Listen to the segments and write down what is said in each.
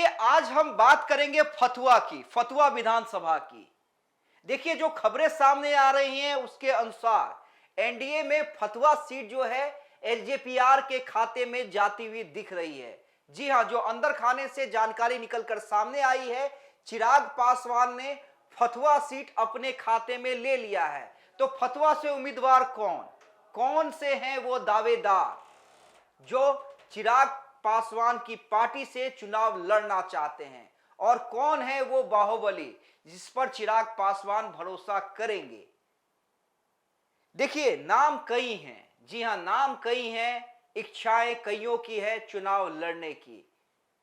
देखिए, आज हम बात करेंगे फतवा की, फतवा विधानसभा की। देखिए, जो खबरें सामने आ रही हैं उसके अनुसार एनडीए में फतवा सीट जो है एलजेपीआर के खाते में जाती हुई दिख रही है। जी हां, जो अंदर खाने से जानकारी निकलकर सामने आई है, चिराग पासवान ने फतवा सीट अपने खाते में ले लिया है। तो फतवा से उम्मीदवार कौन कौन से हैं वो दावेदार जो चिराग पासवान की पार्टी से चुनाव लड़ना चाहते हैं, और कौन है वो बाहुबली जिस पर चिराग पासवान भरोसा करेंगे। देखिए, नाम कई हैं। जी हां, नाम कई हैं, इच्छाएं कईयों की है चुनाव लड़ने की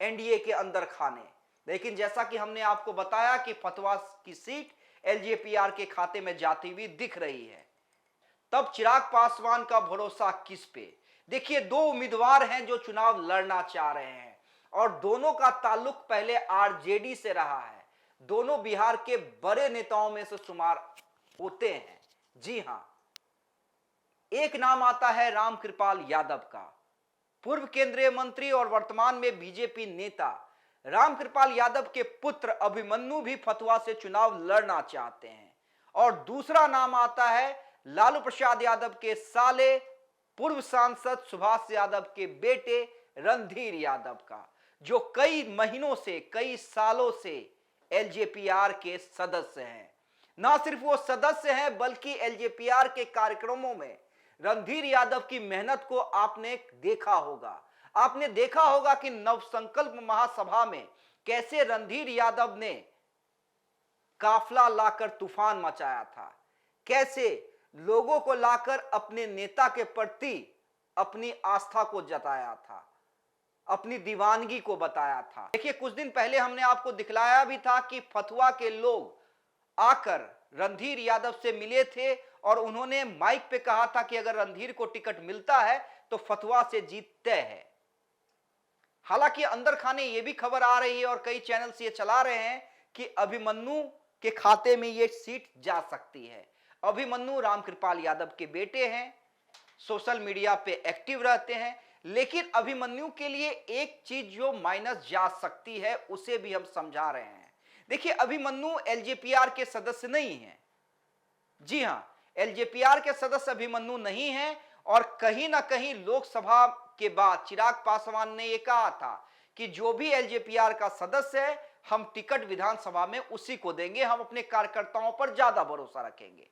एनडीए के अंदर खाने। लेकिन जैसा कि हमने आपको बताया कि फतवा की सीट एलजेपीआर के खाते में जाती हुई दिख रही है, तब चिराग पासवान का भरोसा किस पे। देखिए, दो उम्मीदवार हैं जो चुनाव लड़ना चाह रहे हैं और दोनों का ताल्लुक पहले आरजेडी से रहा है। दोनों बिहार के बड़े नेताओं में से शुमार होते हैं। जी हां, एक नाम आता है रामकृपाल यादव का। पूर्व केंद्रीय मंत्री और वर्तमान में बीजेपी नेता रामकृपाल यादव के पुत्र अभिमन्यु भी फतवा से चुनाव लड़ना चाहते हैं। और दूसरा नाम आता है लालू प्रसाद यादव के साले, पूर्व सांसद सुभाष यादव के बेटे रणधीर यादव का, जो कई महीनों से, कई सालों से एलजेपीआर के सदस्य हैं। ना सिर्फ वो सदस्य हैं बल्कि एलजेपीआर के कार्यक्रमों में रणधीर यादव की मेहनत को आपने देखा होगा। आपने देखा होगा कि नवसंकल्प महासभा में कैसे रणधीर यादव ने काफला लाकर तूफान मचाया था, कैसे लोगों को लाकर अपने नेता के प्रति अपनी आस्था को जताया था, अपनी दीवानगी को बताया था। देखिए, कुछ दिन पहले हमने आपको दिखलाया भी था कि फतवा के लोग आकर रणधीर यादव से मिले थे और उन्होंने माइक पे कहा था कि अगर रणधीर को टिकट मिलता है तो फतवा से जीत तय है। हालांकि अंदर खाने ये भी खबर आ रही है और कई चैनल्स ये चला रहे हैं कि अभिमन्यु के खाते में ये सीट जा सकती है। अभिमन्यु रामकृपाल यादव के बेटे हैं, सोशल मीडिया पे एक्टिव रहते हैं, लेकिन अभिमन्यु के लिए एक चीज जो माइनस जा सकती है उसे भी हम समझा रहे हैं। देखिए, अभिमन्यु एलजेपीआर के सदस्य नहीं हैं। जी हां, एलजेपीआर के सदस्य अभिमन्यु नहीं हैं और कहीं ना कहीं लोकसभा के बाद चिराग पासवान ने यह कहा था कि जो भी एलजेपीआर का सदस्य है हम टिकट विधानसभा में उसी को देंगे, हम अपने कार्यकर्ताओं पर ज्यादा भरोसा रखेंगे।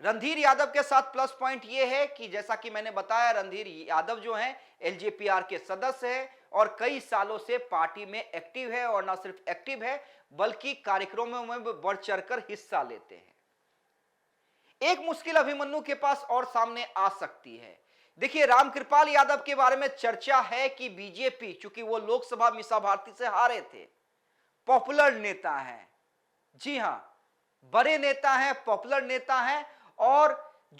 रणधीर यादव के साथ प्लस पॉइंट यह है कि जैसा कि मैंने बताया, रणधीर यादव जो हैं एलजेपीआर के सदस्य हैं और कई सालों से पार्टी में एक्टिव है, और न सिर्फ एक्टिव है बल्कि कार्यक्रमों में भी बढ़ चढ़कर हिस्सा लेते हैं। एक मुश्किल अभिमन्यु के पास और सामने आ सकती है। देखिए, रामकृपाल यादव के बारे में चर्चा है कि बीजेपी, चूंकि वो लोकसभा मीसा भारती से हारे थे, पॉपुलर नेता हैं। जी हां, बड़े नेता हैं, पॉपुलर नेता हैं, और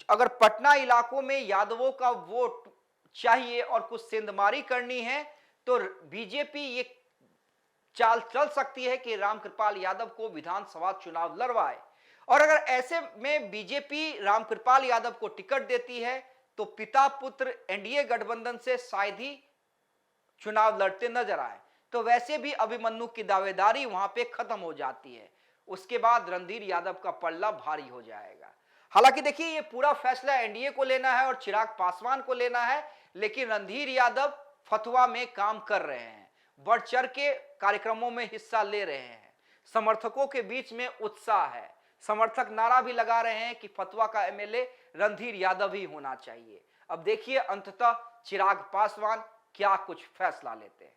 अगर पटना इलाकों में यादवों का वोट चाहिए और कुछ सेंधमारी करनी है तो बीजेपी ये चाल चल सकती है कि रामकृपाल यादव को विधानसभा चुनाव लड़वाए। और अगर ऐसे में बीजेपी रामकृपाल यादव को टिकट देती है तो पिता पुत्र एनडीए गठबंधन से शायद ही चुनाव लड़ते नजर आए, तो वैसे भी अभिमन्यु की दावेदारी वहां पे खत्म हो जाती है। उसके बाद रणधीर यादव का पल्ला भारी हो जाएगा। हालांकि देखिए, ये पूरा फैसला एनडीए को लेना है और चिराग पासवान को लेना है, लेकिन रणधीर यादव फतवा में काम कर रहे हैं, बढ़ चढ़ के कार्यक्रमों में हिस्सा ले रहे हैं। समर्थकों के बीच में उत्साह है, समर्थक नारा भी लगा रहे हैं कि फतवा का एमएलए रणधीर यादव ही होना चाहिए। अब देखिए अंततः चिराग पासवान क्या कुछ फैसला लेते हैं।